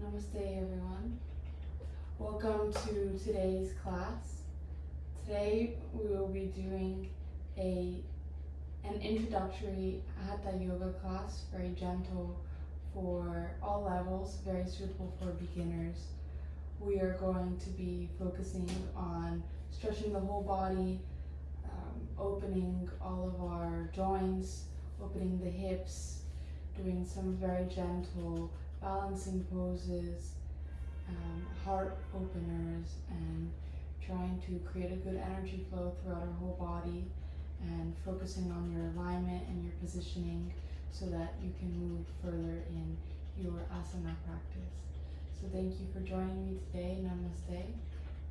Namaste everyone. Welcome to today's class. Today we will be doing an introductory Hatha yoga class, very gentle for all levels, very suitable for beginners. We are going to be focusing on stretching the whole body, opening all of our joints, opening the hips, doing some very gentle balancing poses, heart openers, and trying to create a good energy flow throughout our whole body and focusing on your alignment and your positioning so that you can move further in your asana practice. So thank you for joining me today. Namaste.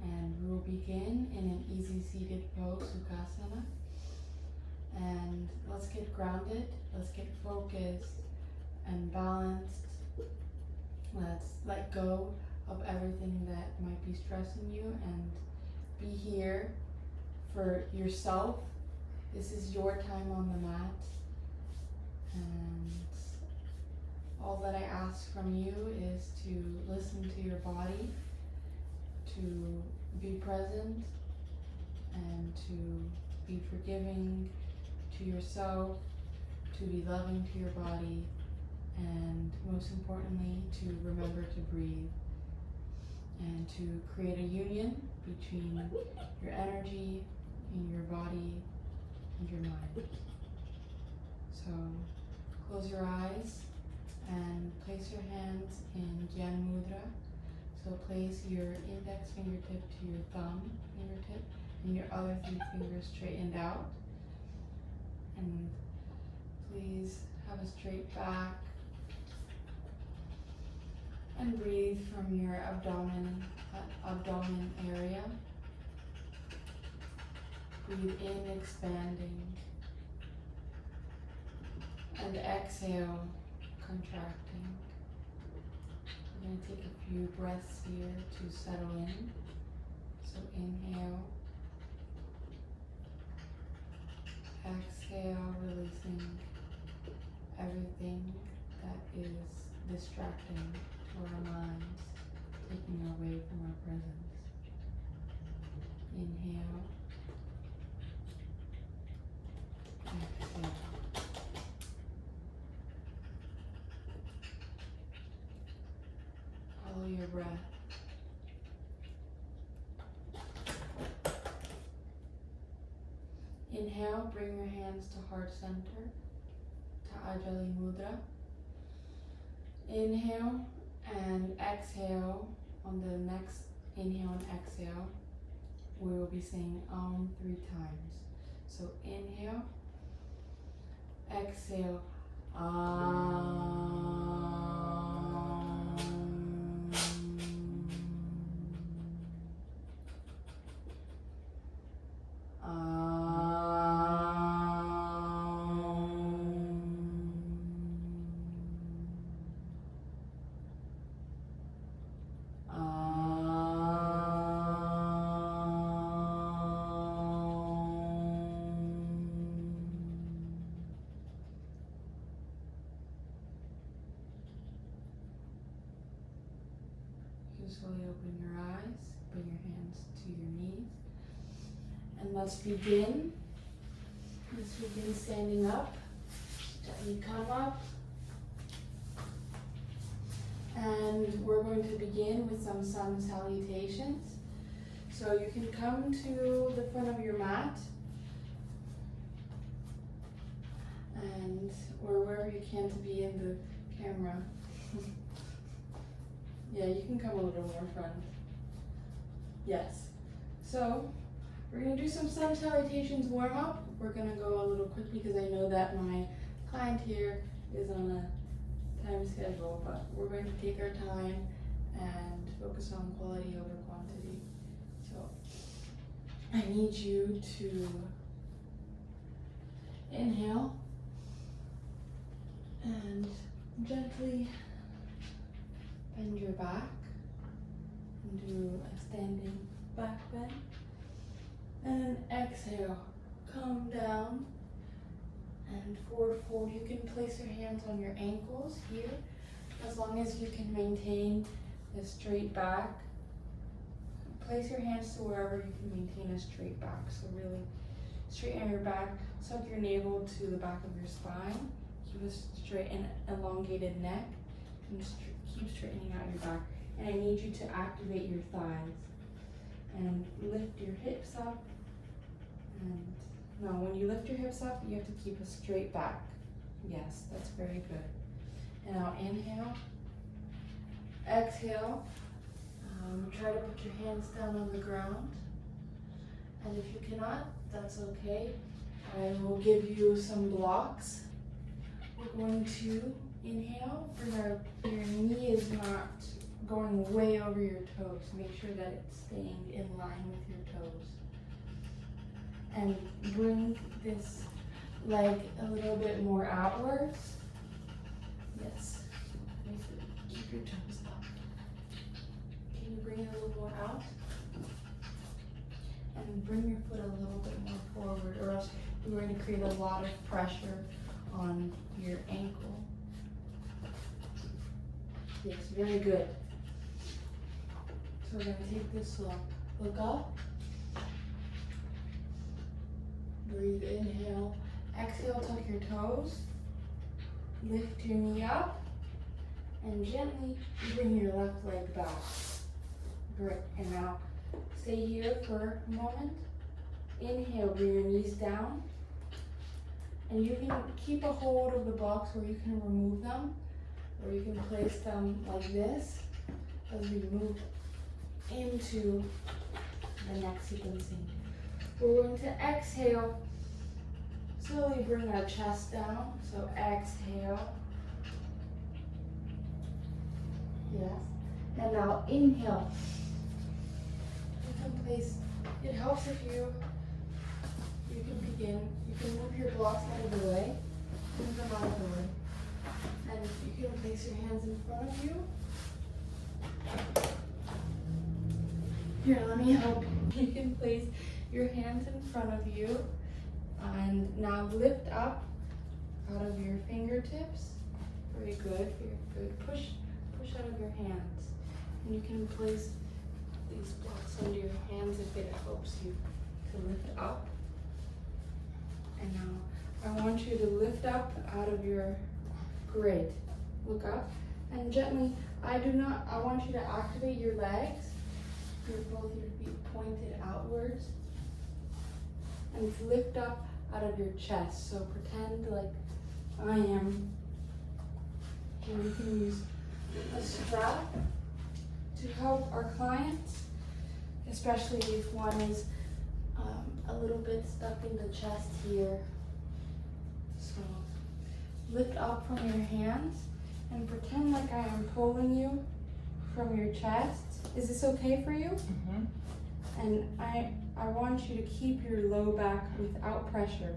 And we will begin in an easy seated pose, Sukhasana. And let's get grounded, let's get focused and balanced. Let's let go of everything that might be stressing you and be here for yourself. This is your time on the mat. And all that I ask from you is to listen to your body, to be present, and to be forgiving to yourself, to be loving to your body, and most importantly, to remember to breathe and to create a union between your energy in your body and your mind. So close your eyes and place your hands in Gyan Mudra. So place your index fingertip to your thumb fingertip and your other 3 fingers straightened out. And please have a straight back and breathe from your abdomen area. Breathe in, expanding, and exhale, contracting. We're going to take a few breaths here to settle in. So inhale, exhale, releasing everything that is distracting to our minds, taking away from our presence. Inhale, exhale. Follow your breath. Inhale, bring your hands to heart center, to Ajali Mudra. Inhale and exhale. On the next inhale and exhale, we will be saying Om 3 times. So inhale, exhale, Om. Slowly open your eyes, bring your hands to your knees, and let's begin. Let's begin standing up. Gently come up, and we're going to begin with some sun salutations. So you can come to the front of your mat, and or wherever you can to be in the camera. Yeah, you can come a little more front. Yes. So we're going to do some sun salutations warm up. We're going to go a little quick because I know that my client here is on a time schedule, but we're going to take our time and focus on quality over quantity. So I need you to inhale and gently bend your back and do a standing back bend. And exhale, come down and forward fold. You can place your hands on your ankles here as long as you can maintain is straight back. Place your hands to wherever you can maintain a straight back. So really straighten your back, suck your navel to the back of your spine, keep a straight and elongated neck, and keep straightening out your back. And I need you to activate your thighs and lift your hips up. And now when you lift your hips up, you have to keep a straight back. Yes, that's very good. And now inhale, exhale. Try to put your hands down on the ground. And if you cannot, that's okay. I will give you some blocks. We're going to inhale, your knee is not going way over your toes. Make sure that it's staying in line with your toes. And bring this leg a little bit more outwards. Yes. Keep your toes up. Can you bring it a little more out? And bring your foot a little bit more forward, or else you're going to create a lot of pressure on your ankle. Yes, very good. So we're going to take this slow. Look up. Breathe, inhale. Exhale, tuck your toes. Lift your knee up. And gently bring your left leg back. Great. And now stay here for a moment. Inhale, bring your knees down. And you can keep a hold of the blocks where you can remove them, or you can place them like this as we move into the next sequencing. We're going to exhale, slowly bring our chest down. So exhale. Yes. And now inhale. You can place, it helps if you can begin, you can move your blocks out of the way, move them out of the way. And you can place your hands in front of you. Here, let me help you. You can place your hands in front of you, and now lift up out of your fingertips. Very good, very good. Push out of your hands. And you can place these blocks under your hands if it helps you to lift up. And now I want you to lift up out of your, great. Look up and gently, I want you to activate your legs. Both your feet pointed outwards. And lift up out of your chest. So pretend like I am. And you can use a strap to help our clients, especially if one is a little bit stuck in the chest here. So lift up from your hands and pretend like I am pulling you from your chest. Is this okay for you? Mm-hmm. And I want you to keep your low back without pressure.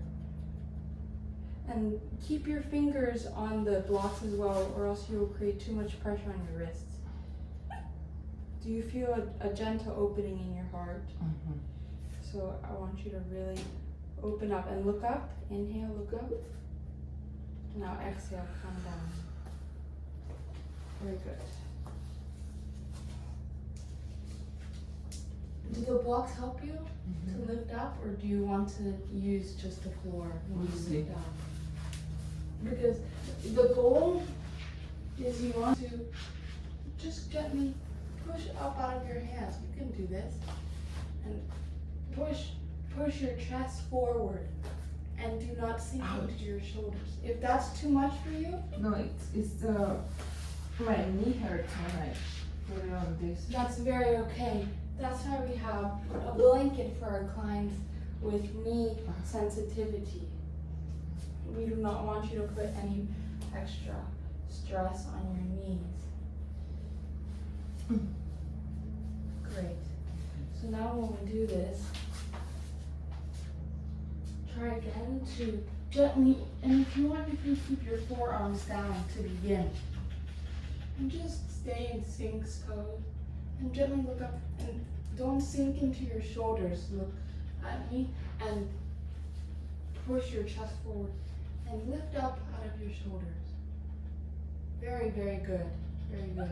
And keep your fingers on the blocks as well, or else you will create too much pressure on your wrists. Do you feel a gentle opening in your heart? Mm-hmm. So I want you to really open up and look up. Inhale, look up. Now exhale, come down. Very good. Do the blocks help you to lift up, or do you want to use just the floor when you lift up? Because the goal is you want to just gently push up out of your hands. You can do this. And push your chest forward. And do not sink into your shoulders. If that's too much for you. No, it's my knee hurts when I put it on this. That's very okay. That's why we have a blanket for our clients with knee sensitivity. We do not want you to put any extra stress on your knees. Great. So now when we do this, try again to gently, and if you want, you can keep your forearms down to begin. And just stay in sync pose. And gently look up, and don't sink into your shoulders. Look at me and push your chest forward and lift up out of your shoulders. Very, very good. Very good.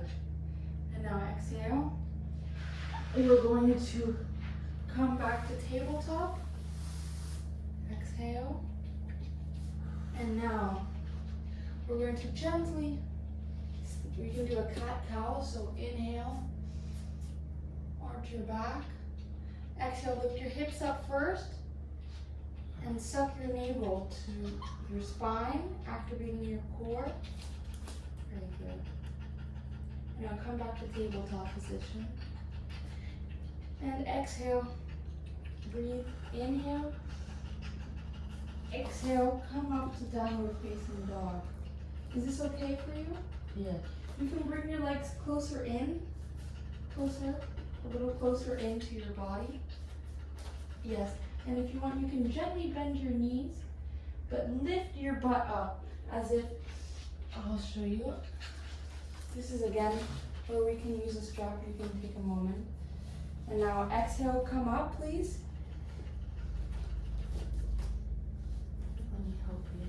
And now exhale. We're going to come back to tabletop. Exhale. And now we're going to gently, we can do a cat-cow, so inhale, arch your back. Exhale, lift your hips up first and suck your navel to your spine, activating your core. Very good. Now come back to tabletop position. And exhale, breathe, inhale. Exhale, come up to downward facing dog. Is this okay for you? Yeah. You can bring your legs closer in, closer, a little closer into your body. Yes, and if you want, you can gently bend your knees, but lift your butt up as if, I'll show you. This is again where we can use a strap. You can take a moment. And now exhale, come up, please. Let me help you.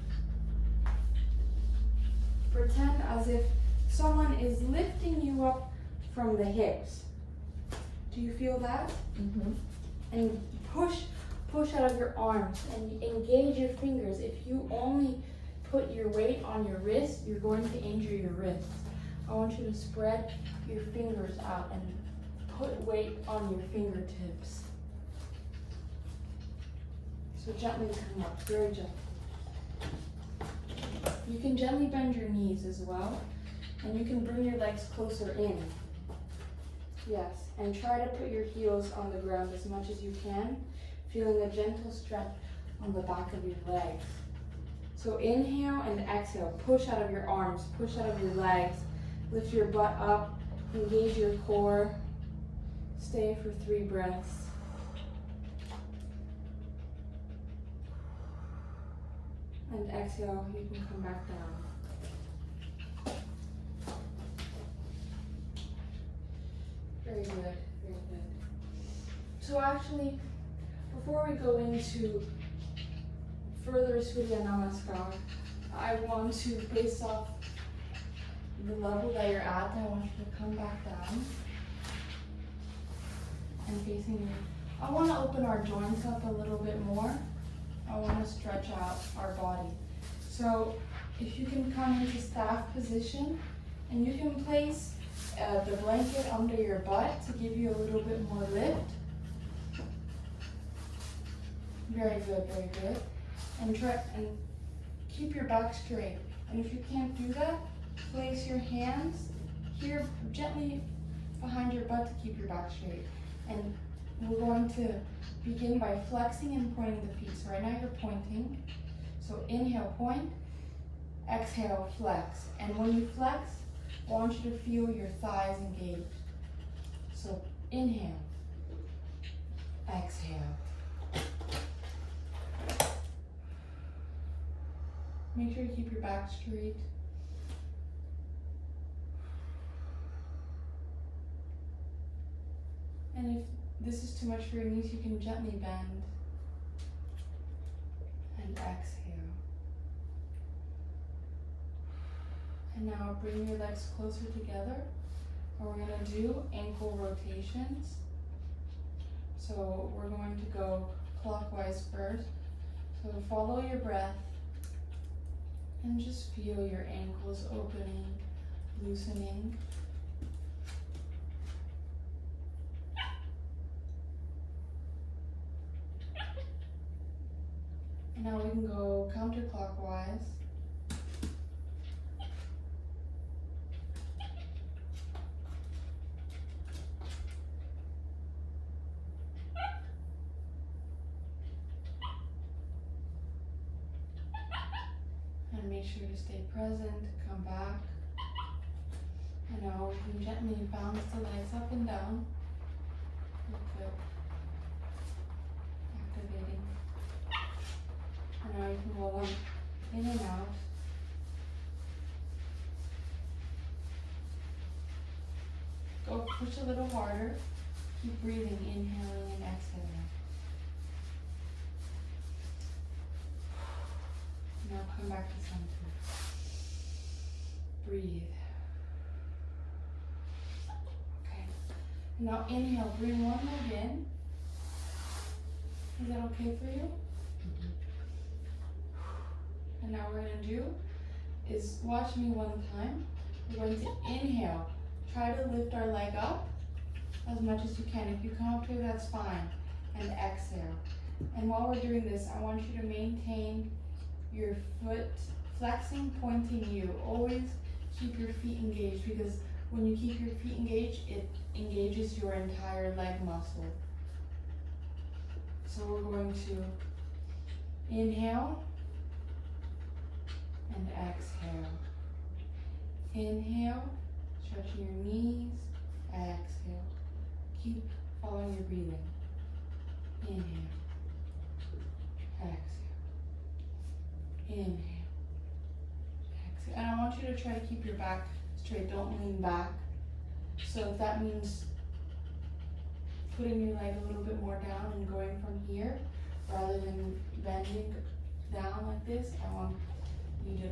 Pretend as if someone is lifting you up from the hips. Do you feel that? Mm-hmm. And push out of your arms and engage your fingers. If you only put your weight on your wrist, you're going to injure your wrists. I want you to spread your fingers out and put weight on your fingertips. So gently come up, very gently. You can gently bend your knees as well, and you can bring your legs closer in. Yes, and try to put your heels on the ground as much as you can, feeling a gentle stretch on the back of your legs. So inhale and exhale, push out of your arms, push out of your legs, lift your butt up, engage your core. Stay for 3 breaths. And exhale, you can come back down. Very good, very good. So actually, before we go into further Surya Namaskar, I want to, based off the level that you're at, I want you to come back down and facing you. I want to open our joints up a little bit more. I want to stretch out our body. So if you can come into staff position, and you can place the blanket under your butt to give you a little bit more lift. Very good, very good. And try and keep your back straight. And if you can't do that, place your hands here gently behind your butt to keep your back straight. And we're going to begin by flexing and pointing the feet. So right now you're pointing. So inhale, point. Exhale, flex. And when you flex, I want you to feel your thighs engaged. So inhale. Exhale. Make sure you keep your back straight. And if this is too much for your knees, you can gently bend and exhale. And now bring your legs closer together. And we're going to do ankle rotations. So we're going to go clockwise first. So follow your breath and just feel your ankles opening, loosening. And now we can go counterclockwise. And make sure to stay present, come back. And now we can gently bounce the legs up and down. Good. Activating. And now you can roll them in and out. Go push a little harder. Keep breathing, inhaling and exhaling. Now come back to center. Breathe. Now inhale, bring one leg in. Is that okay for you? And now what we're going to do is watch me one time. We're going to inhale. Try to lift our leg up as much as you can. If you come up here, that's fine. And exhale. And while we're doing this, I want you to maintain your foot flexing, pointing you. Always keep your feet engaged, because when you keep your feet engaged, it engages your entire leg muscle. So we're going to inhale and exhale. Inhale, stretching your knees, exhale. Keep following your breathing. Inhale, exhale. Inhale, exhale. And I want you to try to keep your back straight, don't lean back. So if that means putting your leg a little bit more down and going from here, rather than bending down like this, I want you to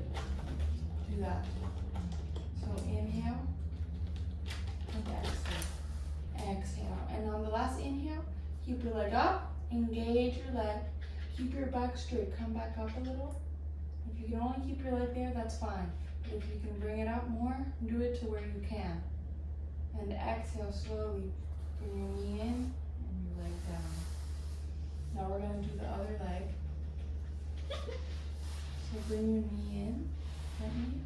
do that. So inhale and exhale. Exhale. And on the last inhale, keep your leg up, engage your leg, keep your back straight, come back up a little. If you can only keep your leg there, that's fine. But if you can bring it up more, do it to where you can. And exhale slowly. Bring your knee in and your leg down. Now we're going to do the other leg. So bring your knee in gently.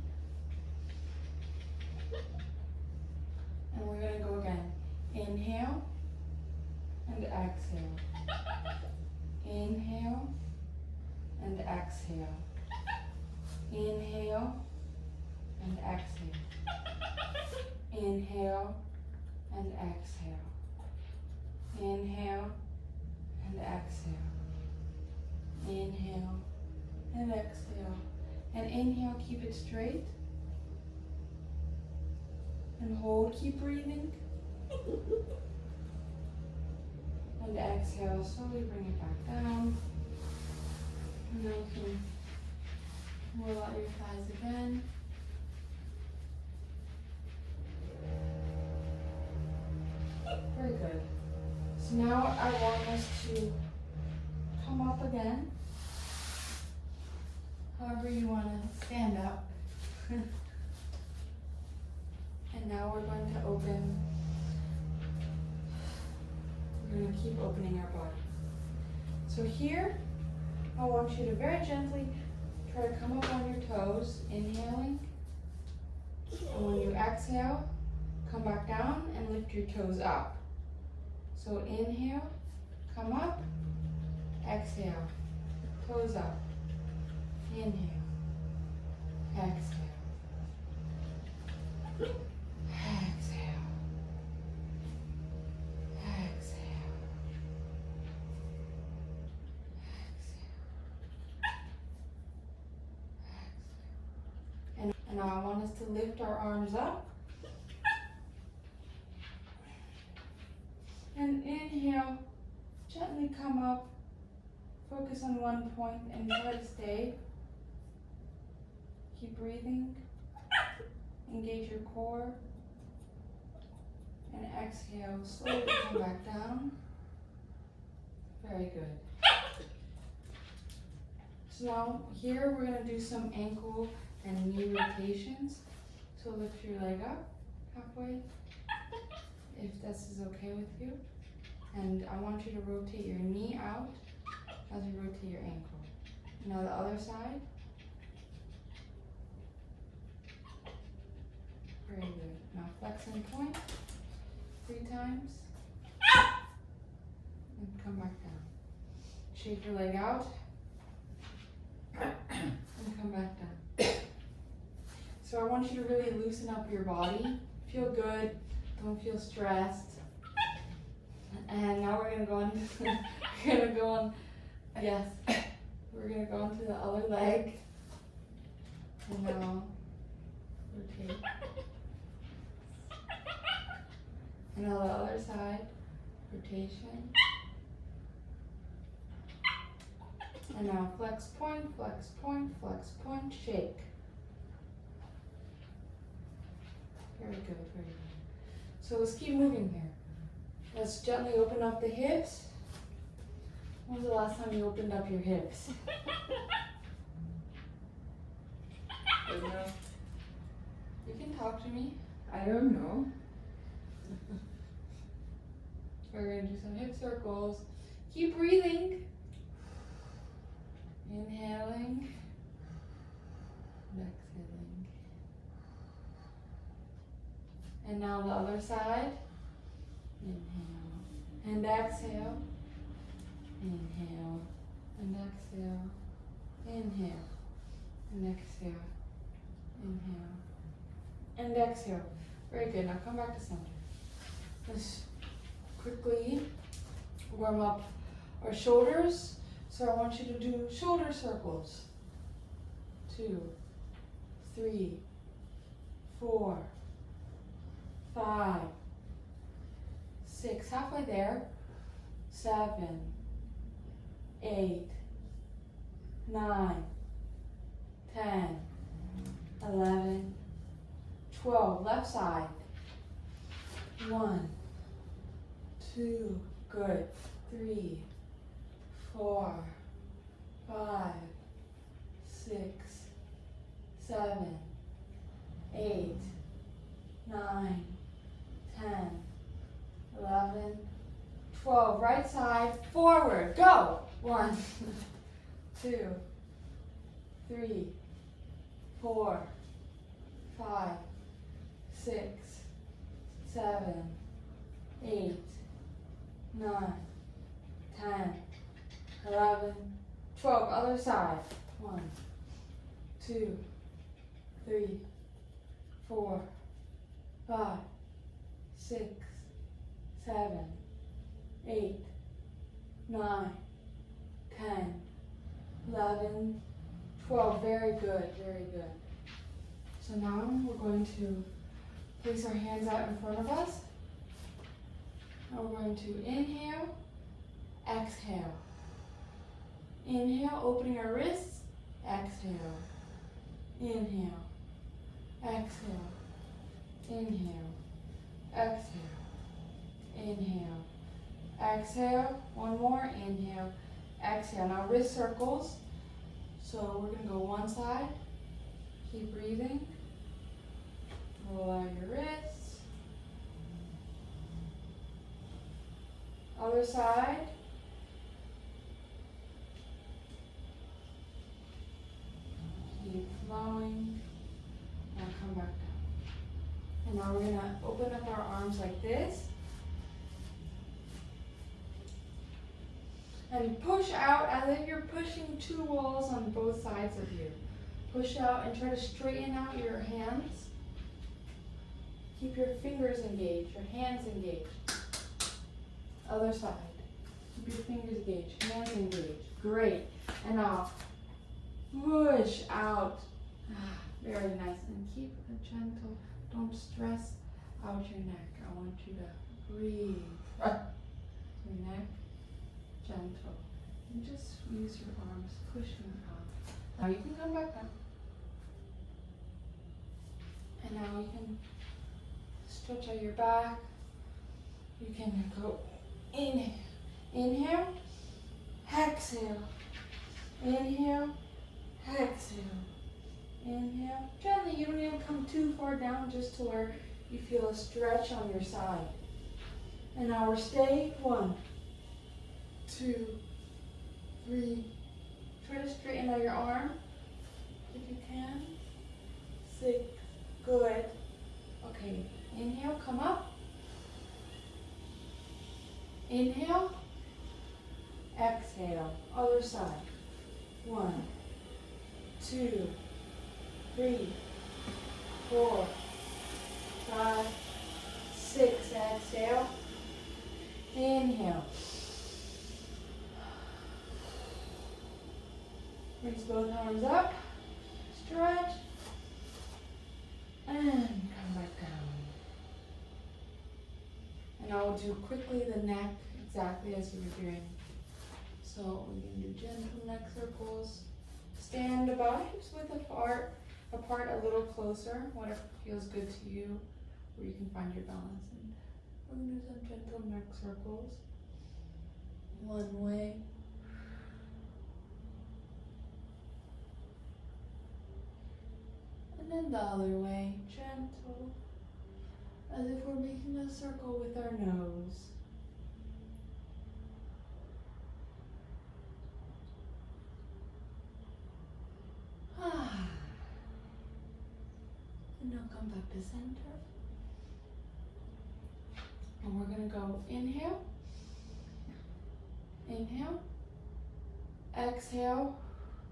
And we're going to go again. Inhale and exhale. Inhale and exhale. Inhale and exhale. Inhale and exhale. Inhale and exhale. Inhale and exhale. And inhale, keep it straight. And hold, keep breathing. And exhale, slowly bring it back down. And then you can roll out your thighs again. Very good. So now I want us to come up again. However you want to stand up. And now we're going to open. We're going to keep opening our body. So here, I want you to very gently try to come up on your toes, inhaling. And when you exhale, come back down and lift your toes up. So inhale, come up, exhale, toes up. Inhale, exhale, exhale, exhale, exhale. And now I want us to lift our arms up. And inhale, gently come up, focus on one point and try to stay. Keep breathing, engage your core, and exhale, slowly come back down. Very good. So now here we're going to do some ankle and knee rotations. So lift your leg up halfway, if this is okay with you. And I want you to rotate your knee out as you rotate your ankle. Now the other side. Very good. Now flex and point 3 times. And come back down. Shake your leg out. And come back down. So I want you to really loosen up your body. Feel good. Don't feel stressed. And now we're gonna go on. We're gonna go on. Yes. We're gonna go on to the other leg. And now rotate. And now the other side. Rotation. And now flex point, flex point, flex point, shake. Very good, very good. So let's keep moving here. Let's gently open up the hips. When was the last time you opened up your hips? Don't know. You can talk to me. I don't know. We're going to do some hip circles. Keep breathing. Inhaling. And exhaling. And now the other side. Inhale and exhale. Inhale and exhale. Inhale and exhale. Inhale and exhale. Very good. Now come back to center. Let's quickly warm up our shoulders. So I want you to do shoulder circles. 2, 3, 4, 5, 6. Halfway there. 7, 8, 9, 10, 11, 12. Left side. 1, 2, good. 3, 4, 5, 6, 7, 8, 9, 10, 11, 12. Right side, forward, go. 1, 2, 3, 4, 5, 6, 7, 8, 9, 10, 11, 12. Other side. 1, 2, 3, 4, 5, 6, 7, 8, 9, 10, 11, 12. Very good, very good. So now we're going to place our hands out in front of us. And we're going to inhale, exhale. Inhale, opening our wrists. Exhale. Inhale. Exhale. Inhale. Exhale. Inhale. Exhale. One more. Inhale. Exhale. Now wrist circles. So we're going to go one side. Keep breathing. Roll out your wrists. Other side. Keep flowing. Now come back down. And now we're going to open up our arms like this. And push out as if you're pushing two walls on both sides of you. Push out and try to straighten out your hands. Keep your fingers engaged, your hands engaged. Other side. Keep your fingers engaged, hands engaged. Great. And now push out. Very nice. And keep a gentle, don't stress out your neck. I want you to breathe. Your neck, gentle. And just squeeze your arms, pushing out. Now you can come back down. And now you can stretch out your back. You can go inhale, inhale, exhale, inhale, exhale, inhale. Gently, you don't even come too far down, just to where you feel a stretch on your side. And now we're staying. 1, 2, 3. Try to straighten out your arm if you can. 6. Good. Okay. Inhale, come up. Inhale. Exhale. Other side. 1, 2, 3, 4, 5, 6. Exhale. Inhale. Reach both arms up. Stretch. And come back down. And I will do quickly the neck exactly as you were doing. So we can do gentle neck circles. Stand about hips width apart a little closer, whatever feels good to you, where you can find your balance. And we're going to do some gentle neck concentric circles. One way. And then the other way, gentle, as if we're making a circle with our nose. And now come back to center. And we're going to go inhale, inhale, exhale,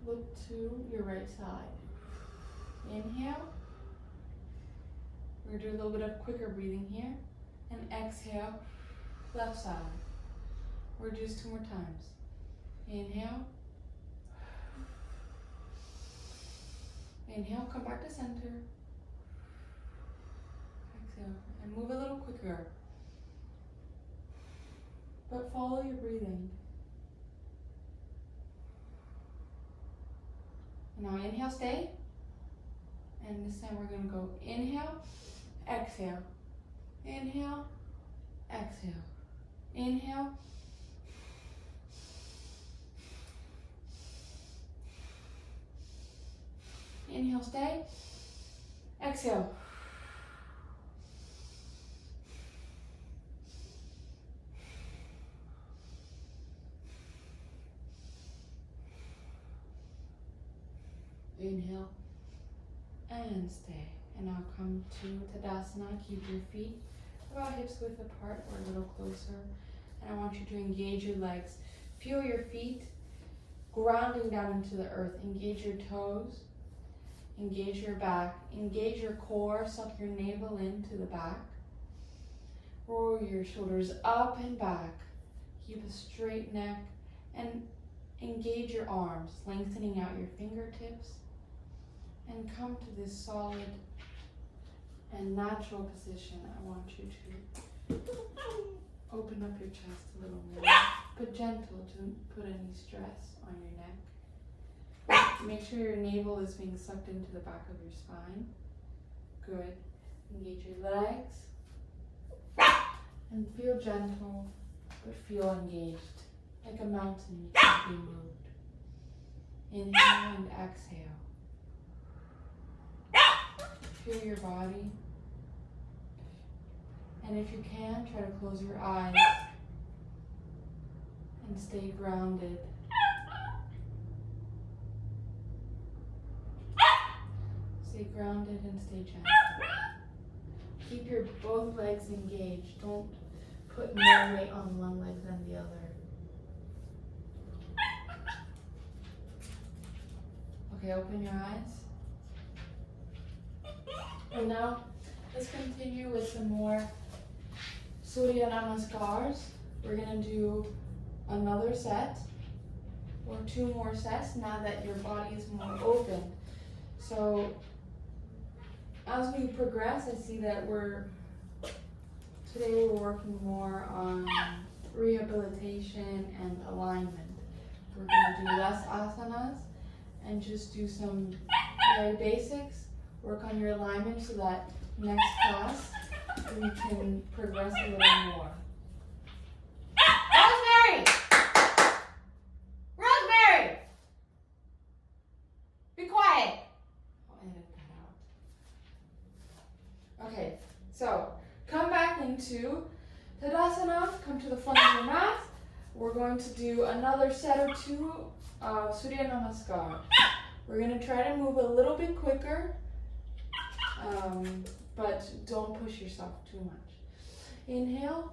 look to your right side. Inhale. We're going to do a little bit of quicker breathing here. And exhale, left side. We're going to do this 2 more times. Inhale. Inhale, come back to center. Exhale, and move a little quicker. But follow your breathing. And now inhale, stay. And this time we're going to go inhale, exhale. Inhale, exhale. Inhale. Inhale, stay. Exhale. Inhale and stay. And now come to Tadasana. Keep your feet about hips width apart or a little closer. And I want you to engage your legs. Feel your feet grounding down into the earth. Engage your toes. Engage your back. Engage your core. Suck your navel into the back. Roll your shoulders up and back. Keep a straight neck. And engage your arms, lengthening out your fingertips. And come to this solid and natural position. I want you to open up your chest a little more, but gentle to put any stress on your neck. Make sure your navel is being sucked into the back of your spine. Good. Engage your legs. And feel gentle, but feel engaged, like a mountain can't be moved. Inhale and exhale. Feel your body. And if you can, try to close your eyes and stay grounded. Stay grounded and stay gentle. Keep your both legs engaged. Don't put more weight on one leg than the other. Okay, open your eyes. And now, let's continue with some more Surya Namaskars. We're going to do another set, or 2 more sets, now that your body is more open. So, as we progress, I see that today we're working more on rehabilitation and alignment. We're going to do less asanas and just do some very basics. Work on your alignment so that next class we can progress a little more. Rosemary! Rosemary! Be quiet! I'll edit that out. Okay, so come back into Tadasana. Come to the front of your mat. We're going to do another set or 2 of Surya Namaskar. We're going to try to move a little bit quicker. But don't push yourself too much. Inhale,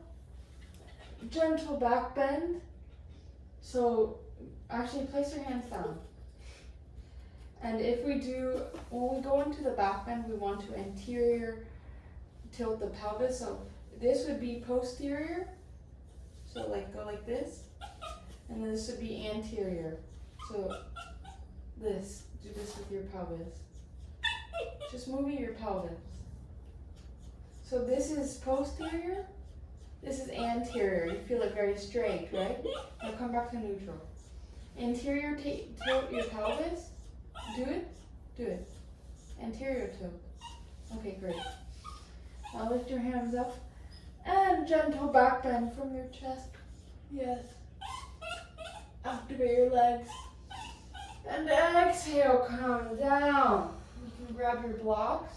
gentle back bend. So actually place your hands down. And when we go into the back bend, we want to anterior tilt the pelvis. So this would be posterior. So go like this. And then this would be anterior. So do this with your pelvis. Just moving your pelvis. So this is posterior, this is anterior. You feel it very straight, right? Now come back to neutral. Anterior tilt your pelvis. Do it. Do it. Anterior tilt. Okay, great. Now lift your hands up And gentle back bend from your chest. Yes. Activate your legs. And exhale, come down. You can grab your blocks.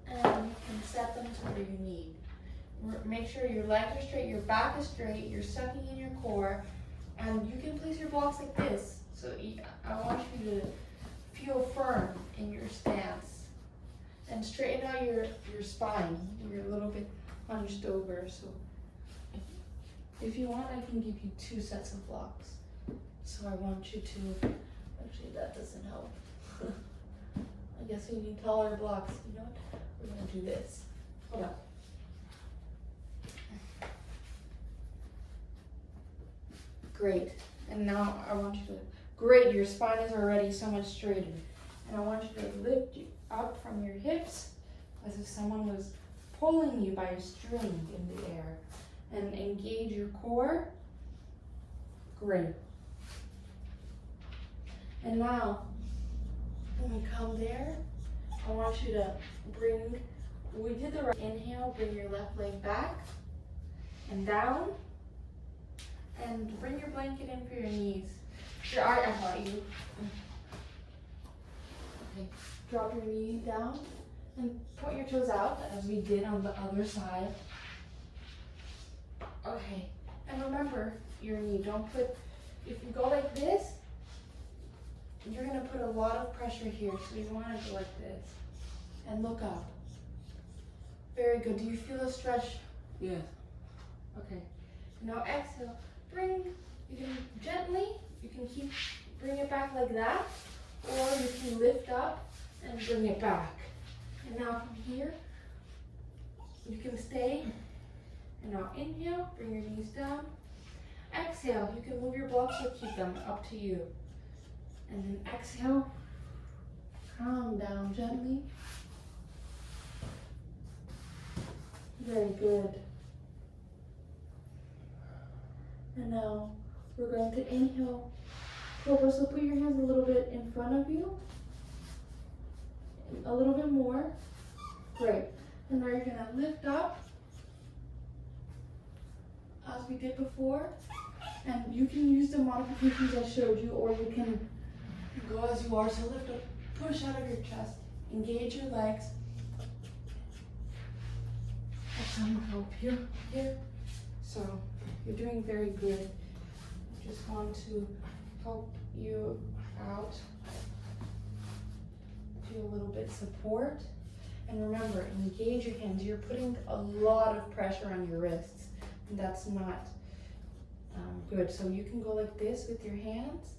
And you can set them to where you need. Make sure your legs are straight, your back is straight, you're sucking in your core. And you can place your blocks like this. So I want you to feel firm in your stance. And straighten out your spine. You're a little bit hunched over. So if you want, I can give you 2 sets of blocks. So I want you to, actually that doesn't help. I guess we need taller blocks. You know what? We're gonna do this. Hold on. Great. And now I want you to, great, your spine is already so much straighter. And I want you to lift you up from your hips as if someone was pulling you by a string in the air. And engage your core. Great. And now, when we come there, I want you to bring, we did the right inhale, bring your left leg back and down. And bring your blanket in for your knees. Sure, I got you. Okay, drop your knee down and point your toes out as we did on the other side. Okay, and remember your knee. Don't put, if you go like this, you're gonna put a lot of pressure here. So you wanna go like this and look up. Very good. Do you feel a stretch? Yes. Okay. Now exhale. You can gently, you can bring it back like that, or you can lift up and bring it back. And now from here, you can stay. And now inhale, bring your knees down. Exhale, you can move your blocks or keep them, up to you. And then exhale, calm down gently. Very good. And now we're going to inhale, cobra. So put your hands a little bit in front of you. A little bit more. Great. And now you're going to lift up as we did before. And you can use the modifications I showed you, or you can go as you are. So lift up, push out of your chest, engage your legs. I'm gonna help you here. So you're doing very good. I just want to help you out. Do a little bit support. And remember, engage your hands. You're putting a lot of pressure on your wrists. And that's not good. So you can go like this with your hands.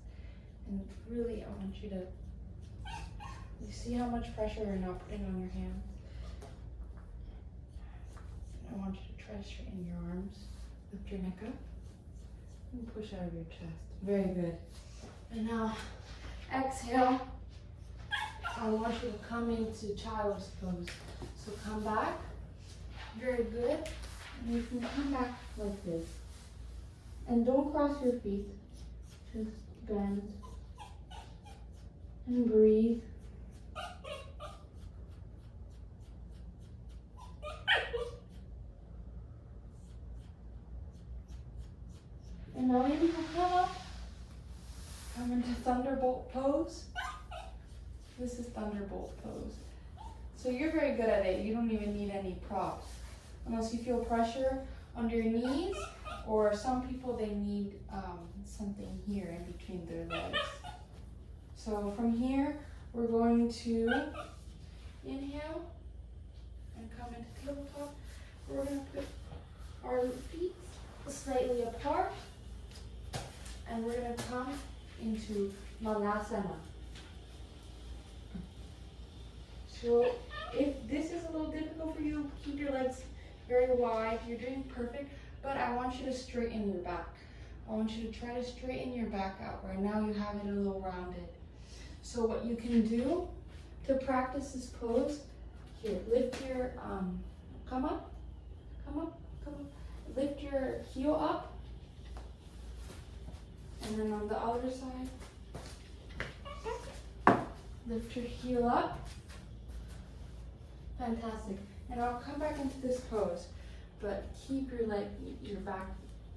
And really, I want you to, you see how much pressure you're now putting on your hands? I want you to try to straighten your arms. Lift your neck up and push out of your chest. Very good. And now exhale. I want you to come into child's pose. So come back. Very good. And you can come back like this. And don't cross your feet. Just bend and breathe. And now you can come up. Come into thunderbolt pose. This is thunderbolt pose. So you're very good at it. You don't even need any props. Unless you feel pressure under your knees, or some people, they need something here in between their legs. So from here, we're going to inhale and come into tabletop. We're going to put our feet slightly apart, and we're going to come into Malasana. So if this is a little difficult for you, keep your legs very wide. You're doing perfect, but I want you to straighten your back. I want you to try to straighten your back out. Right now you have it a little rounded. So what you can do to practice this pose, here, lift your, come up, come up, come up. Lift your heel up. And then on the other side, lift your heel up. Fantastic. And I'll come back into this pose, but keep your back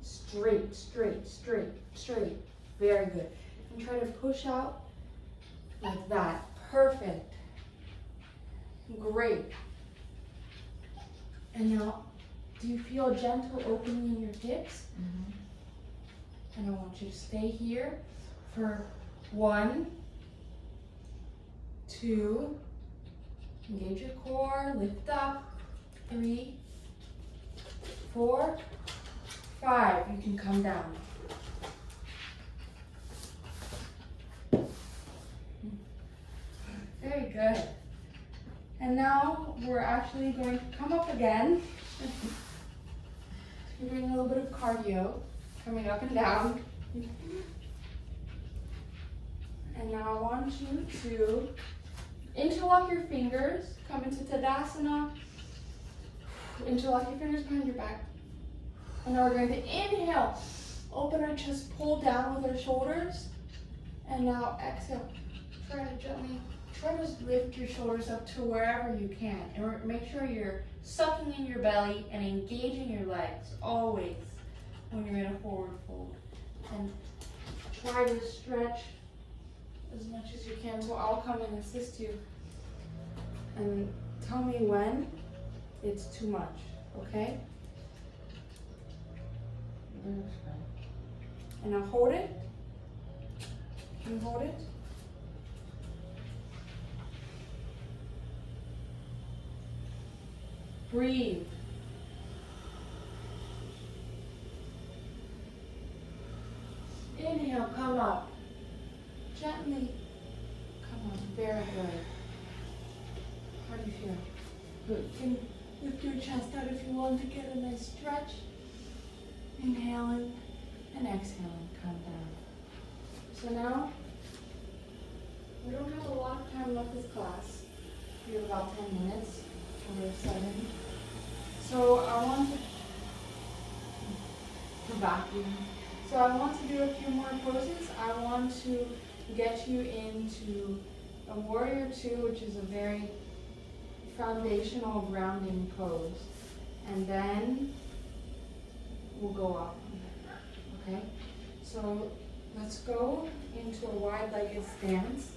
straight, straight, straight, straight. Very good. And try to push out like that. Perfect. Great. And now, do you feel gentle opening in your hips? Mm-hmm. And I want you to stay here for 1, 2, engage your core, lift up, 3, 4, 5, you can come down. Very good. And now we're actually going to come up again. We're doing a little bit of cardio, coming up and down. And now I want you to interlock your fingers, come into Tadasana, interlock your fingers behind your back. And now we're going to inhale, open our chest, pull down with our shoulders. And now exhale, try to lift your shoulders up to wherever you can. And make sure you're sucking in your belly and engaging your legs always when you're in a forward fold. And try to stretch as much as you can. So I'll come and assist you. And tell me when it's too much, okay? And now hold it. Can you hold it? Breathe. Inhale, come up. Gently. Come on, very good. How do you feel? Good. You can lift your chest out if you want to get a nice stretch. Inhaling and exhaling, come down. So now, we don't have a lot of time left this class. We have about 10 minutes. Or 7. So I want to vacuum. So I want to do a few more poses. I want to get you into a warrior 2, which is a very foundational grounding pose. And then we'll go up. Okay? So let's go into a wide-legged stance.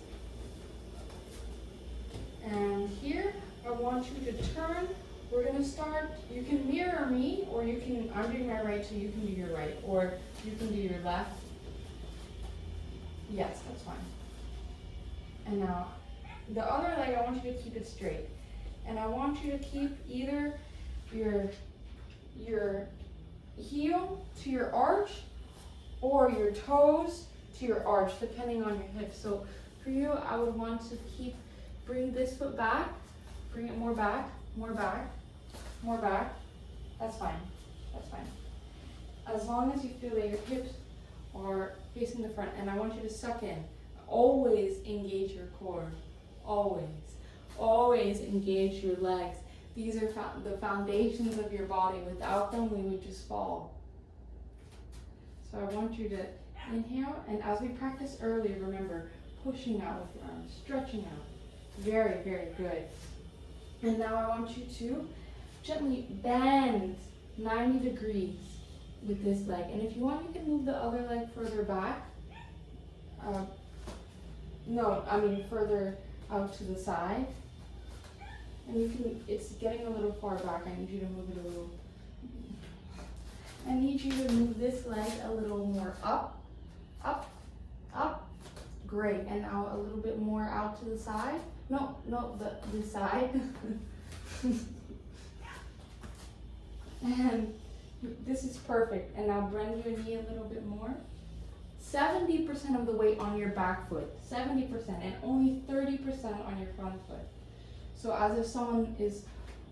And here, I want you to turn. We're going to start, you can mirror me, or you can, I'm doing my right, so you can do your right, or you can do your left. Yes, that's fine. And now, the other leg, I want you to keep it straight. And I want you to keep either your heel to your arch, or your toes to your arch, depending on your hips. So for you, I would want to bring this foot back, bring it more back, more back, more back. That's fine. That's fine. As long as you feel that your hips are facing the front, and I want you to suck in. Always engage your core. Always. Always engage your legs. These are the foundations of your body. Without them, we would just fall. So I want you to inhale, and as we practiced earlier, remember, pushing out with your arms, stretching out. Very, very good. And now I want you to gently bend 90 degrees with this leg. And if you want, you can move the other leg further back. Further out to the side. And you can, it's getting a little far back. I need you to move it a little. I need you to move this leg a little more up, up, up. Great. And now a little bit more out to the side. No, the side. And this is perfect. And now bend your knee a little bit more. 70% of the weight on your back foot. 70%. And only 30% on your front foot. So as if someone is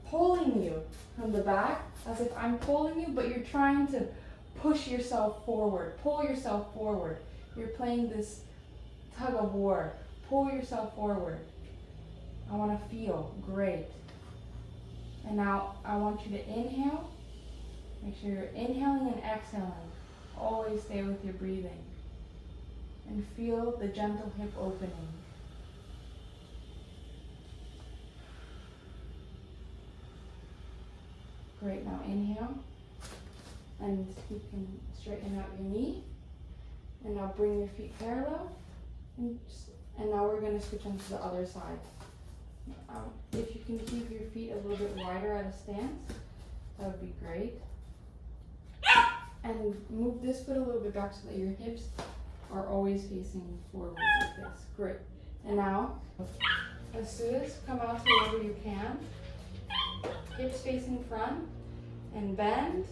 pulling you from the back, as if I'm pulling you, but you're trying to push yourself forward. Pull yourself forward. You're playing this tug of war. Pull yourself forward. I want to feel great. And now I want you to inhale. Make sure you're inhaling and exhaling. Always stay with your breathing. And feel the gentle hip opening. Great, now inhale. And you can straighten out your knee. And now bring your feet parallel. And now we're going to switch on to the other side. If you can keep your feet a little bit wider at a stance, that would be great. And move this foot a little bit back so that your hips are always facing forward like this. Great. And now, as soon as come out to wherever you can, hips facing front, and bend.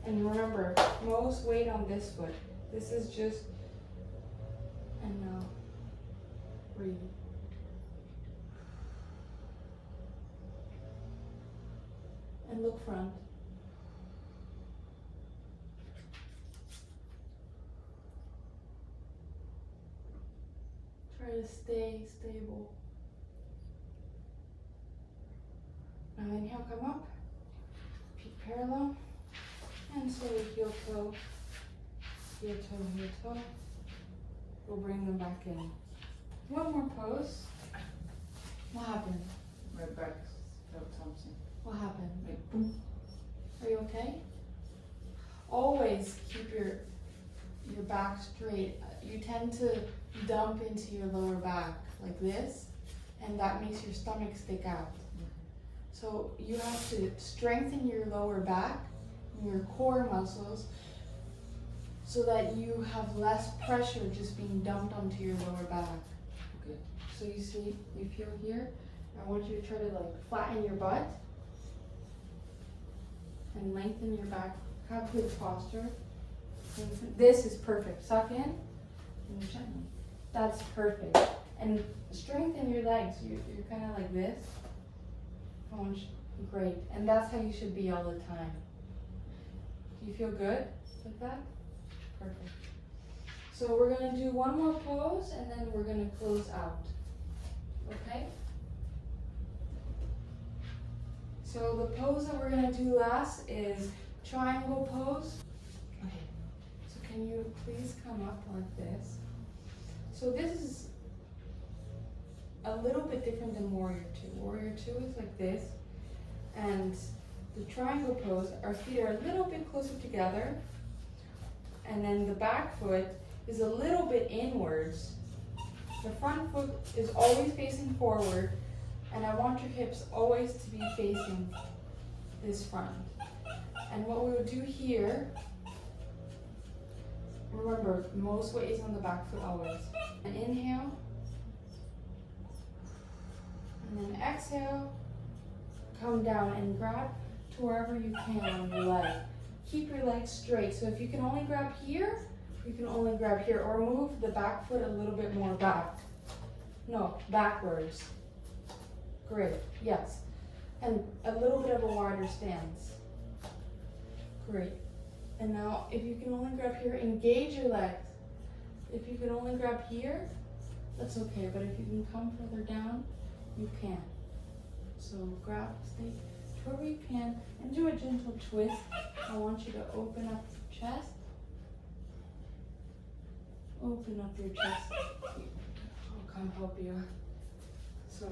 And remember, most weight on this foot. This is just, and now, breathe. And look front. Try to stay stable. Now inhale, come up. Feet parallel. And slowly heel toe, heel toe, heel toe. We'll bring them back in. One more pose. What happened? My back felt something. What happened? Like boom. Are you okay? Always keep your back straight. You tend to dump into your lower back like this, and that makes your stomach stick out. So you have to strengthen your lower back and your core muscles so that you have less pressure just being dumped onto your lower back. Okay. So you see, you feel here? I want you to try to like flatten your butt and lengthen your back. Have good posture. This is perfect. Suck in and gently. That's perfect. And strengthen your legs. You're kind of like this. Great. And that's how you should be all the time. Do you feel good like that? Perfect. So we're going to do one more pose and then we're going to close out. Okay? So the pose that we're going to do last is triangle pose. Okay. So can you please come up like this? So this is a little bit different than Warrior 2. Warrior 2 is like this. And the triangle pose, our feet are a little bit closer together. And then the back foot is a little bit inwards. The front foot is always facing forward. And I want your hips always to be facing this front. And what we would do here, remember, most weight is on the back foot always. And inhale. And then exhale. Come down and grab to wherever you can on your leg. Keep your legs straight. So if you can only grab here, you can only grab here. Or move the back foot a little bit more back. No, backwards. Great, yes. And a little bit of a wider stance. Great. And now, if you can only grab here, engage your legs. If you can only grab here, that's okay. But if you can come further down, you can. So grab, stay wherever you can, and do a gentle twist. I want you to open up your chest. Open up your chest. I'll come help you. So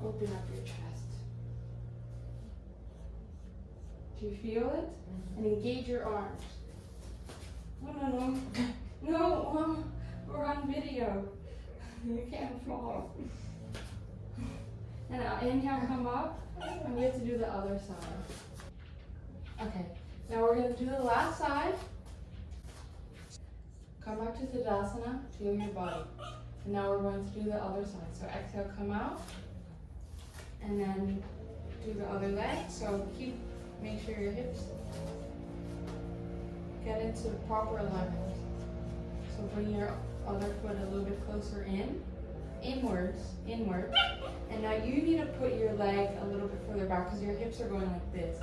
open up your chest. Do you feel it? And engage your arms. No. No, we're on video. You can't fall. And now inhale, come up, and we have to do the other side. Okay, now we're going to do the last side. Come back to Tadasana, feel your body. And now we're going to do the other side. So exhale, come out, and then do the other leg. So make sure your hips get into the proper alignment. So bring your other foot a little bit closer inwards. And now you need to put your leg a little bit further back because your hips are going like this.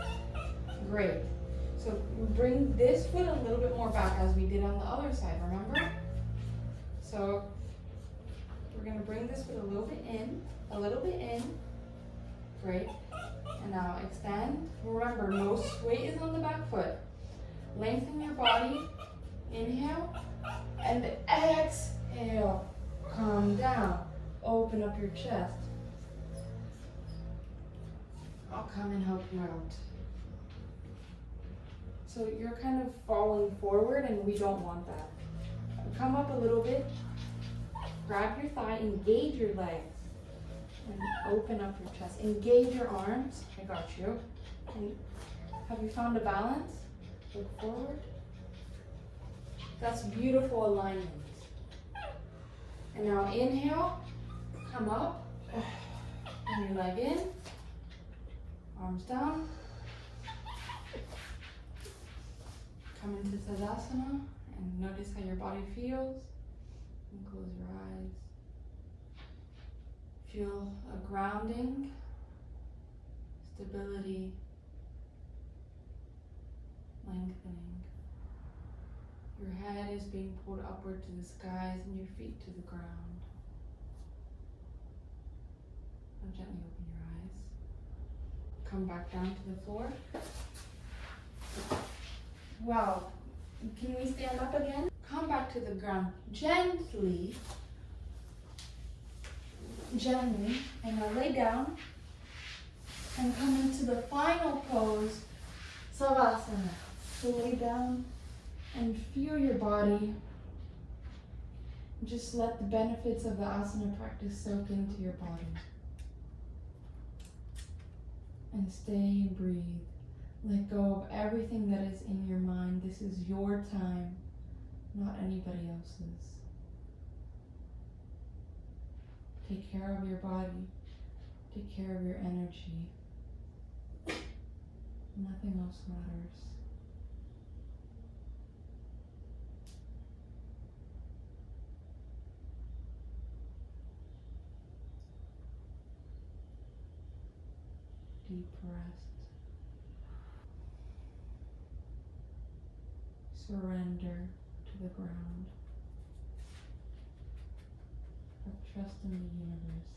Great. So bring this foot a little bit more back as we did on the other side, remember? So we're going to bring this foot a little bit in. Great. And now extend. Remember, most weight is on the back foot. Lengthen your body. Inhale. And exhale. Come down. Open up your chest. I'll come and help you out. So you're kind of falling forward and we don't want that. Come up a little bit, grab your thigh, engage your legs, and open up your chest. Engage your arms, I got you. And have you found a balance? Look forward. That's beautiful alignment. And now inhale, come up, bring your leg in, arms down. Come into Tadasana and notice how your body feels. And close your eyes. Feel a grounding, stability, lengthening. Your head is being pulled upward to the skies and your feet to the ground. Now gently open your eyes. Come back down to the floor. Wow. Can we stand up again? Come back to the ground gently. Gently. And now lay down and come into the final pose, Savasana. So lay down and feel your body. Just let the benefits of the asana practice soak into your body. And stay and breathe. Let go of everything that is in your mind. This is your time, not anybody else's. Take care of your body. Take care of your energy. Nothing else matters. Deep rest. Surrender to the ground. Have trust in the universe.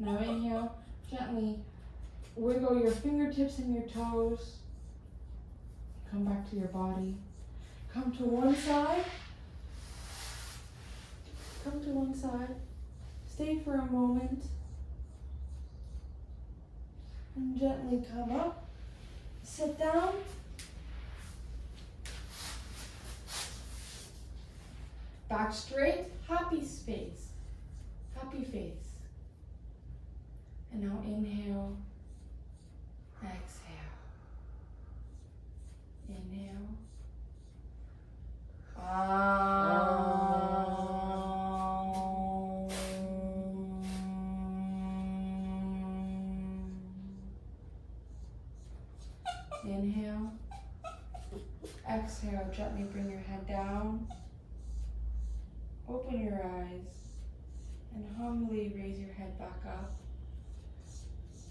Now inhale, gently wiggle your fingertips and your toes. Come back to your body. Come to one side. Come to one side. Stay for a moment. And gently come up. Sit down. Back straight. Happy space. Happy face. And now inhale. Exhale. Inhale. Inhale. Exhale. Gently bring your head down. Open your eyes. And humbly raise your head back up.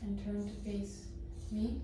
And turn to face me.